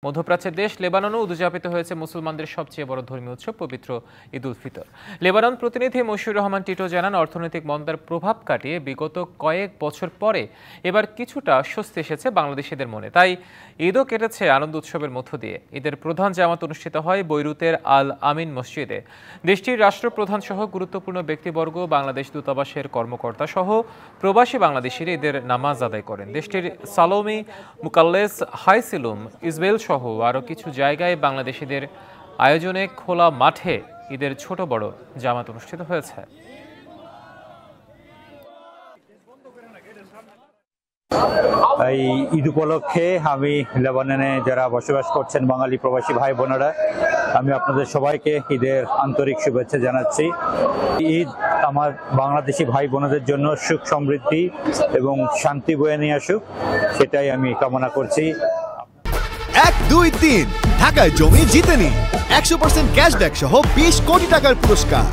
মধ্যপ্রাচ্যের দেশ লেবাননও উদযাপিত হয়েছে মুসলমানদের সবচেয়ে বড় ধর্মীয় উৎসব পবিত্র ঈদ উল ফিতর। লেবানন প্রতিনিধি মশিউর রহমান টিটো জানান, অর্থনৈতিক মন্দার প্রভাব কাটিয়ে বিগত কয়েক বছর পরে এবার কিছুটা স্বস্তি এসেছে বাংলাদেশিদের মনে। তাই ঈদও কেটেছে আনন্দ উৎসবের মধ্য দিয়ে। ঈদের প্রধান জামাত অনুষ্ঠিত হয় বৈরুতের আল আমিন মসজিদে। দেশটির রাষ্ট্রপ্রধান সহ গুরুত্বপূর্ণ ব্যক্তিবর্গ, বাংলাদেশ দূতাবাসের কর্মকর্তা সহ প্রবাসী বাংলাদেশিরা ঈদের নামাজ আদায় করেন। দেশটির সালোমি, মুকাল্লেস, হাইসিলুম, ইসবেল সহ আরও কিছু জায়গায় বাংলাদেশিদের আয়োজনে খোলা মাঠে ঈদের ছোট বড় জামাত অনুষ্ঠিত হয়েছে। এই ঈদ উপলক্ষে আমি লেবাননে যারা বসবাস করছেন বাঙালি প্রবাসী ভাই বোনেরা, আমি আপনাদের সবাইকে ঈদের আন্তরিক শুভেচ্ছা জানাচ্ছি। ঈদ আমার বাংলাদেশি ভাই বোনদের জন্য সুখ সমৃদ্ধি এবং শান্তি বয়ে নিয়ে আসুক, সেটাই আমি কামনা করছি। 1, 2, 3 ঢাকায় জমি জিতে নিন 100% ক্যাশব্যাক সহ 20 কোটি টাকার পুরস্কার।